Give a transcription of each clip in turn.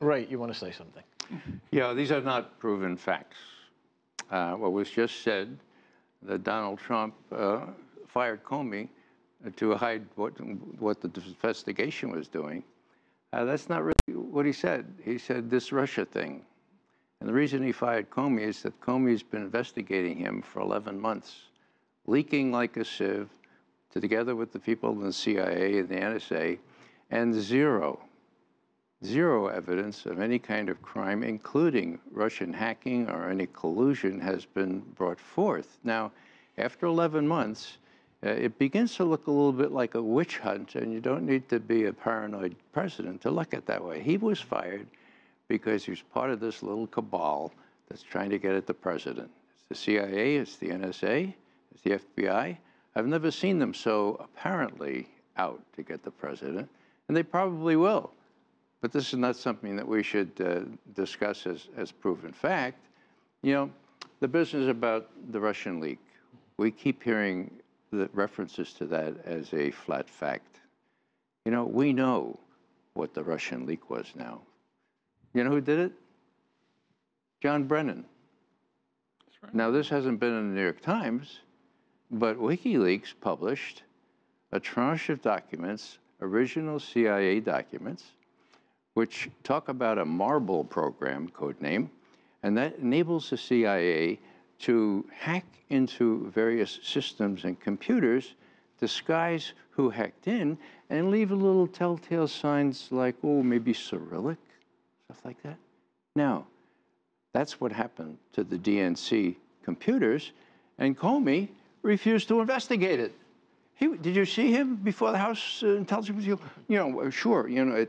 Ray, you want to say something? Yeah, these are not proven facts. What was just said, that Donald Trump fired Comey to hide what the investigation was doing. That's not really what he said. He said this Russia thing. And the reason he fired Comey is that Comey's been investigating him for 11 months, leaking like a sieve, together with the people in the CIA and the NSA, and zero evidence of any kind of crime, including Russian hacking or any collusion, has been brought forth. Now, after 11 months, it begins to look a little bit like a witch hunt, and you don't need to be a paranoid president to look at it that way. He was fired because he was part of this little cabal that's trying to get at the president. It's the CIA, it's the NSA, it's the FBI. I've never seen them so apparently out to get the president, and they probably will. But this is not something that we should discuss as proven fact. You know, the business about the Russian leak, we keep hearing the references to that as a flat fact. You know, we know what the Russian leak was now. You know who did it? John Brennan. That's right. Now, this hasn't been in the New York Times, but WikiLeaks published a tranche of documents, original CIA documents, which talk about a Marble program, code name, and that enables the CIA to hack into various systems and computers, disguise who hacked in, and leave a little telltale signs like, oh, maybe Cyrillic, stuff like that. Now, that's what happened to the DNC computers, and Comey refused to investigate it. Did you see him before the House Intelligence? You know, sure, you know,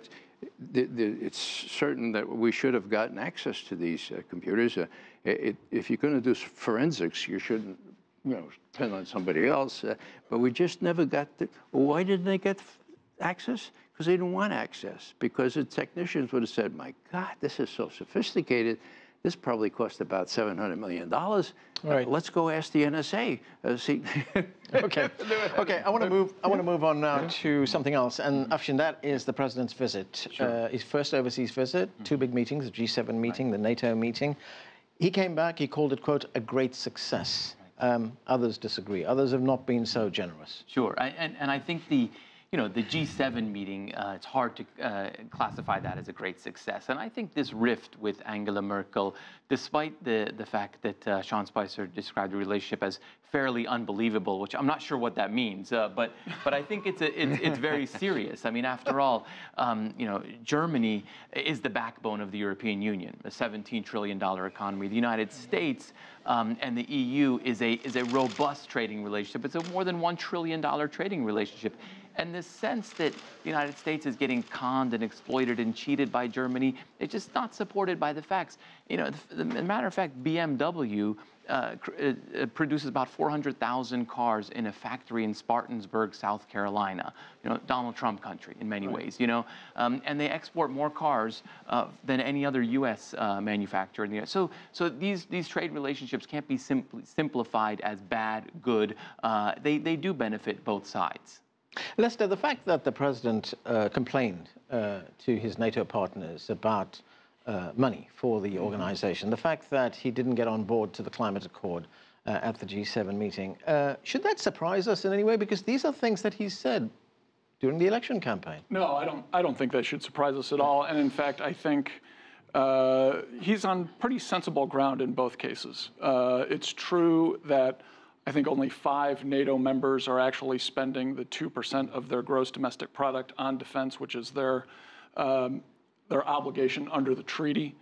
it's certain that we should have gotten access to these computers. If you're going to do forensics, you shouldn't, you know, depend on somebody else. But we just never got the. Why didn't they get access? Because they didn't want access. Because the technicians would have said, "My God, this is so sophisticated. This probably cost about $700 million. Right. Let's go ask the NSA." See. Okay. Okay. I want to move on now to something else. And Afshin, that is the president's visit. Sure. His first overseas visit. Two big meetings: the G7 meeting, the NATO meeting. He came back. He called it, quote, a great success. Others disagree. Others have not been so generous. Sure. And I think the G7 meeting, it's hard to classify that as a great success. And I think this rift with Angela Merkel, despite the fact that Sean Spicer described the relationship as fairly unbelievable, which I'm not sure what that means, but I think it's very serious. I mean, after all, Germany is the backbone of the European Union, a $17 trillion economy. The United States and the EU is a robust trading relationship. It's a more than $1 trillion trading relationship. And the sense that the United States is getting conned and exploited and cheated by Germany, it's just not supported by the facts. You know, as a matter of fact, BMW produces about 400,000 cars in a factory in Spartanburg, South Carolina. You know, Donald Trump country in many ways. You know, and they export more cars than any other U.S. manufacturer in the U.S. So these trade relationships can't be simplified as bad, good. They do benefit both sides. Lester, the fact that the president complained to his NATO partners about money for the organization, the fact that he didn't get on board to the climate accord at the G7 meeting, should that surprise us in any way? Because these are things that he said during the election campaign. No, I don't think that should surprise us at all. And in fact, I think he's on pretty sensible ground in both cases. It's true that I think only 5 NATO members are actually spending the 2% of their gross domestic product on defense, which is their obligation under the treaty.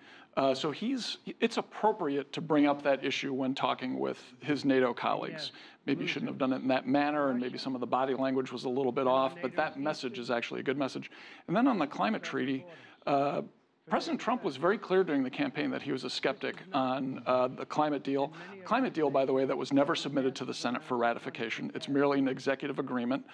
So it's appropriate to bring up that issue when talking with his NATO colleagues. Maybe you shouldn't have done it in that manner, and maybe some of the body language was a little bit off, but that message is actually a good message. And then on the climate treaty, President Trump was very clear during the campaign that he was a skeptic on the climate deal. Climate deal, by the way, that was never submitted to the Senate for ratification. It's merely an executive agreement.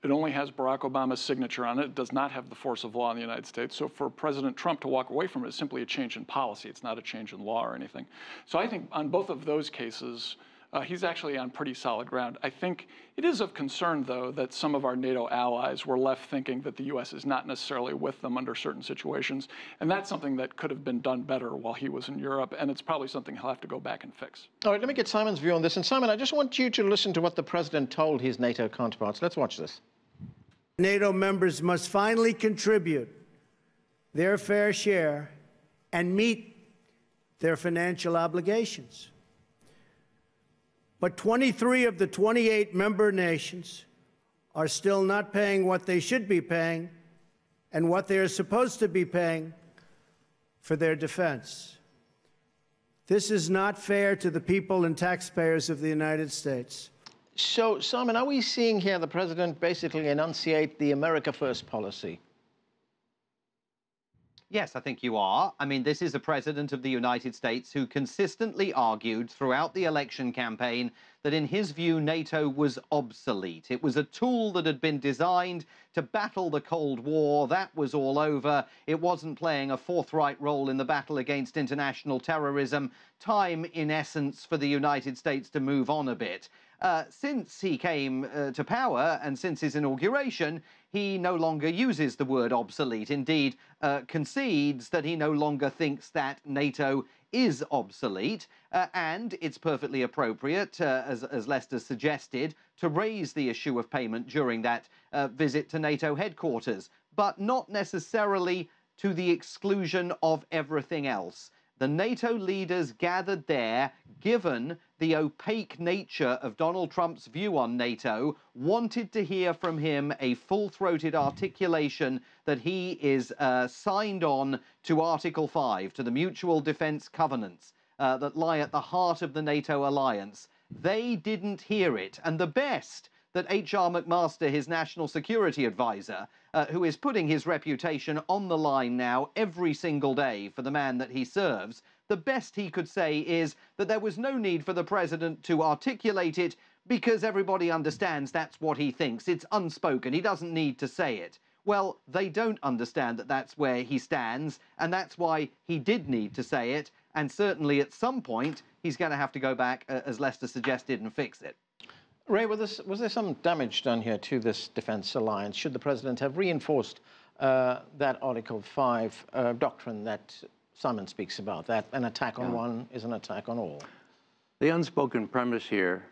It only has Barack Obama's signature on it. It does not have the force of law in the United States. So for President Trump to walk away from it is simply a change in policy. It's not a change in law or anything. So I think on both of those cases, he's actually on pretty solid ground. I think it is of concern, though, that some of our NATO allies were left thinking that the U.S. is not necessarily with them under certain situations. And that's something that could have been done better while he was in Europe. And it's probably something he'll have to go back and fix. All right, let me get Simon's view on this. And Simon, I just want you to listen to what the president told his NATO counterparts. Let's watch this. NATO members must finally contribute their fair share and meet their financial obligations. But 23 of the 28 member nations are still not paying what they should be paying and what they are supposed to be paying for their defense. This is not fair to the people and taxpayers of the United States. So, Simon, are we seeing here the president basically enunciate the America First policy? Yes, I think you are. I mean, this is a president of the United States who consistently argued throughout the election campaign that in his view, NATO was obsolete. It was a tool that had been designed to battle the Cold War. That was all over. It wasn't playing a forthright role in the battle against international terrorism. Time, in essence, for the United States to move on a bit. Since he came to power and since his inauguration, he no longer uses the word obsolete. Indeed, concedes that he no longer thinks that NATO is obsolete. And it's perfectly appropriate, as Lester suggested, to raise the issue of payment during that visit to NATO headquarters, but not necessarily to the exclusion of everything else. The NATO leaders gathered there, given the opaque nature of Donald Trump's view on NATO, wanted to hear from him a full-throated articulation that he is signed on to Article 5, to the Mutual Defense Covenants that lie at the heart of the NATO alliance. They didn't hear it. And the best that H.R. McMaster, his national security advisor, who is putting his reputation on the line now every single day for the man that he serves, the best he could say is that there was no need for the president to articulate it because everybody understands that's what he thinks. It's unspoken. He doesn't need to say it. Well, they don't understand that that's where he stands, and that's why he did need to say it. And certainly at some point, he's going to have to go back, as Lester suggested, and fix it. Ray, was there some damage done here to this defense alliance? Should the president have reinforced that Article 5 doctrine that Simon speaks about, that an attack on one is an attack on all? The unspoken premise here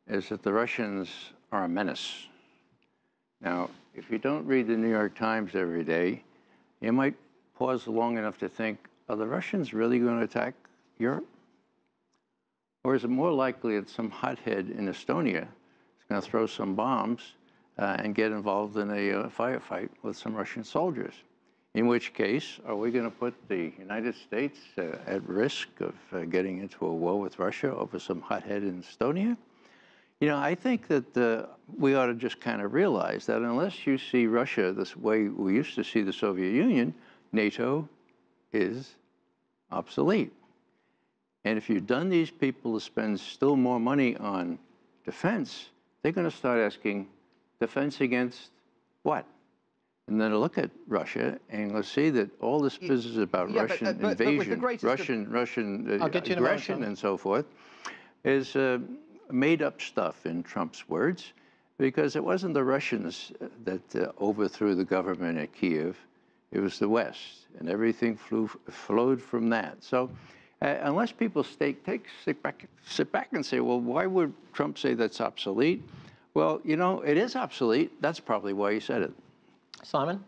is that the Russians are a menace. Now, if you don't read the New York Times every day, you might pause long enough to think, are the Russians really going to attack Europe? Or is it more likely that some hothead in Estonia is going to throw some bombs and get involved in a firefight with some Russian soldiers? In which case, are we going to put the United States at risk of getting into a war with Russia over some hothead in Estonia? You know, I think that we ought to just kind of realize that unless you see Russia this way we used to see the Soviet Union, NATO is obsolete. And if you've done these people to spend still more money on defense, they're going to start asking, defense against what? And then look at Russia, and let's see that all this business about Russian invasion, Russian aggression, and so forth, is made up stuff, in Trump's words, because it wasn't the Russians that overthrew the government at Kiev. It was the West, and everything flowed from that. So unless people sit back and say, well, why would Trump say that's obsolete? Well, you know, it is obsolete. That's probably why he said it. Simon?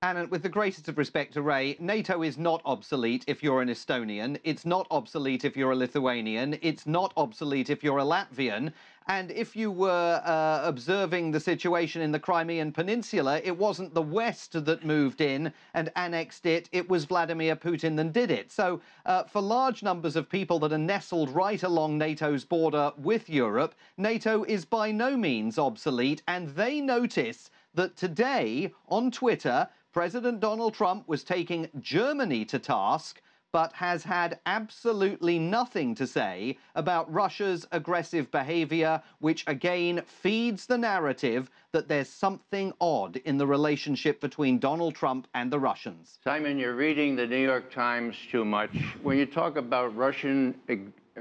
And with the greatest of respect to Ray, NATO is not obsolete if you're an Estonian. It's not obsolete if you're a Lithuanian. It's not obsolete if you're a Latvian. And if you were observing the situation in the Crimean Peninsula, it wasn't the West that moved in and annexed it. It was Vladimir Putin that did it. So for large numbers of people that are nestled right along NATO's border with Europe, NATO is by no means obsolete. And they notice that today on Twitter, President Donald Trump was taking Germany to task, but has had absolutely nothing to say about Russia's aggressive behavior, which again feeds the narrative that there's something odd in the relationship between Donald Trump and the Russians. Simon, you're reading the New York Times too much. When you talk about Russian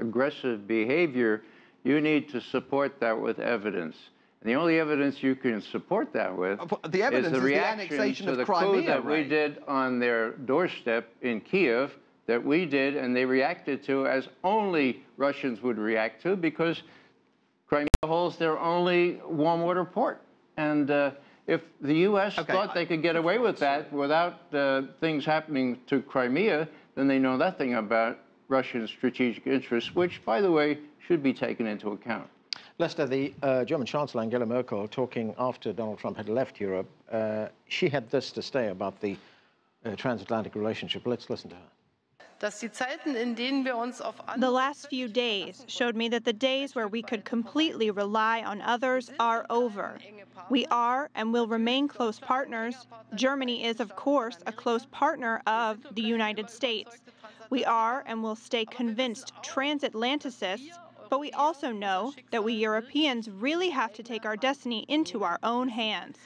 aggressive behavior, you need to support that with evidence. And the only evidence you can support that with the evidence is the reaction annexation to of the Crimea, coup that we Ray. did on their doorstep in Kiev, that we did, and they reacted to as only Russians would react to, because Crimea holds their only warm water port. And if the U.S. thought they could get away with that without things happening to Crimea, then they know nothing about Russian strategic interests, which, by the way, should be taken into account. Lester, the German Chancellor Angela Merkel, talking after Donald Trump had left Europe, she had this to say about the transatlantic relationship. Let's listen to her. The last few days showed me that the days where we could completely rely on others are over. We are and will remain close partners. Germany is, of course, a close partner of the United States. We are and will stay convinced transatlanticists, but we also know that we Europeans really have to take our destiny into our own hands.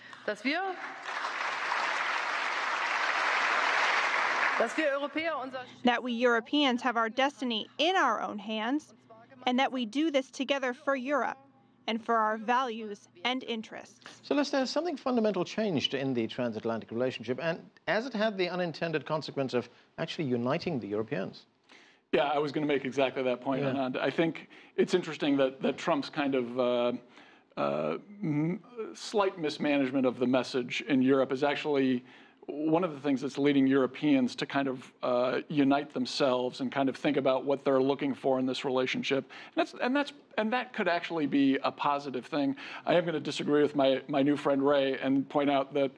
That we Europeans have our destiny in our own hands, and that we do this together for Europe and for our values and interests. So, Lester, has something fundamental changed in the transatlantic relationship, and has it had the unintended consequence of actually uniting the Europeans? Yeah, I was going to make exactly that point, Anand. I think it's interesting that Trump's kind of slight mismanagement of the message in Europe is actually one of the things that's leading Europeans to kind of unite themselves and kind of think about what they're looking for in this relationship. And that could actually be a positive thing. I am going to disagree with my new friend Ray and point out that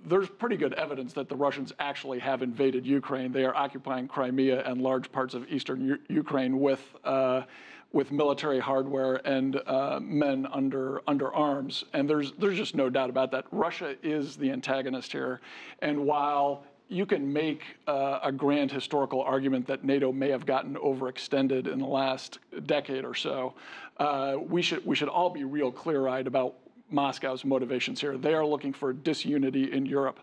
there's pretty good evidence that the Russians actually have invaded Ukraine. They are occupying Crimea and large parts of eastern Ukraine with military hardware and men under arms. And there's just no doubt about that. Russia is the antagonist here. And while you can make a grand historical argument that NATO may have gotten overextended in the last decade or so, we should all be real clear-eyed about Moscow's motivations here. They are looking for disunity in Europe.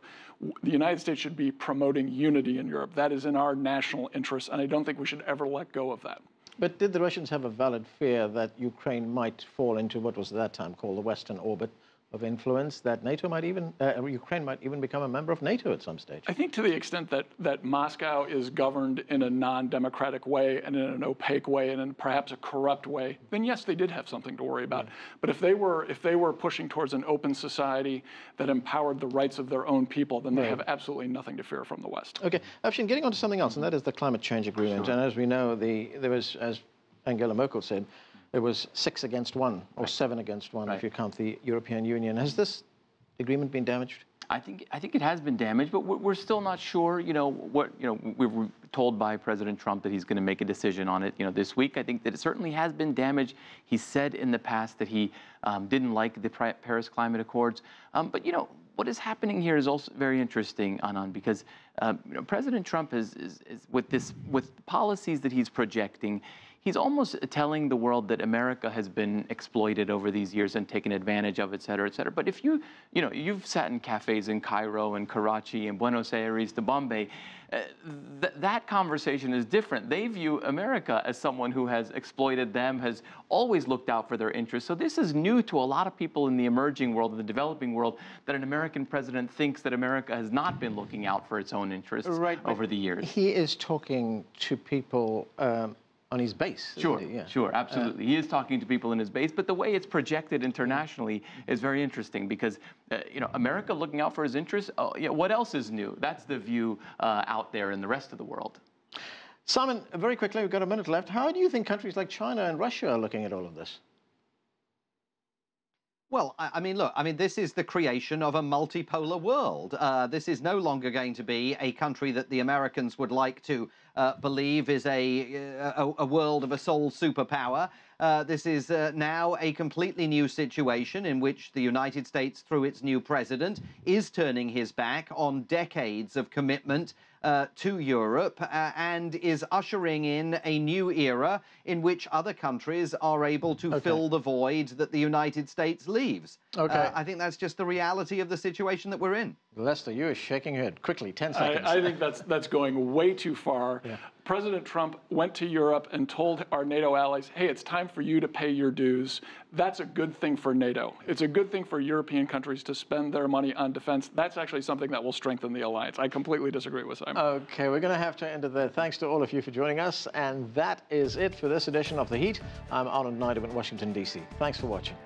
The United States should be promoting unity in Europe. That is in our national interest, and I don't think we should ever let go of that. But did the Russians have a valid fear that Ukraine might fall into what was at that time called the Western orbit of influence, that NATO might even, Ukraine might even become a member of NATO at some stage? I think to the extent that Moscow is governed in a non-democratic way and in an opaque way and in perhaps a corrupt way, then yes, they did have something to worry about. But if they were pushing towards an open society that empowered the rights of their own people, then they have absolutely nothing to fear from the West. Okay, Afshin, getting on to something else, and that is the climate change agreement. And as we know, there was, as Angela Merkel said, it was 6 against 1, or 7 against 1, if you count the European Union. Has this agreement been damaged? I think it has been damaged, but we're still not sure. We were told by President Trump that he's going to make a decision on it, this week. I think that it certainly has been damaged. He said in the past that he didn't like the Paris Climate Accords. But what is happening here is also very interesting, Anand, because President Trump is with policies that he's projecting. He's almost telling the world that America has been exploited over these years and taken advantage of, et cetera, et cetera. But if you've sat in cafes in Cairo and Karachi and Buenos Aires to Bombay, that conversation is different. They view America as someone who has exploited them, has always looked out for their interests. So this is new to a lot of people in the emerging world, in the developing world, that an American president thinks that America has not been looking out for its own interests over the years. He is talking to people on his base. Sure, sure, absolutely. He is talking to people in his base, but the way it's projected internationally is very interesting because, America looking out for his interests, what else is new? That's the view out there in the rest of the world. Simon, very quickly, we've got a minute left. How do you think countries like China and Russia are looking at all of this? Well, look, this is the creation of a multipolar world. This is no longer going to be a country that the Americans would like to believe is a world of a sole superpower. This is now a completely new situation in which the United States, through its new president, is turning his back on decades of commitment to Europe and is ushering in a new era in which other countries are able to fill the void that the United States leaves. I think that's just the reality of the situation that we're in. Lester, you are shaking your head. Quickly, 10 seconds. I think that's going way too far. Yeah. President Trump went to Europe and told our NATO allies, hey, it's time for you to pay your dues. That's a good thing for NATO. It's a good thing for European countries to spend their money on defense. That's actually something that will strengthen the alliance. I completely disagree with Simon. Okay, we're going to have to end it there. Thanks to all of you for joining us. And that is it for this edition of The Heat. I'm Arnold Neiderman in Washington, D.C. Thanks for watching.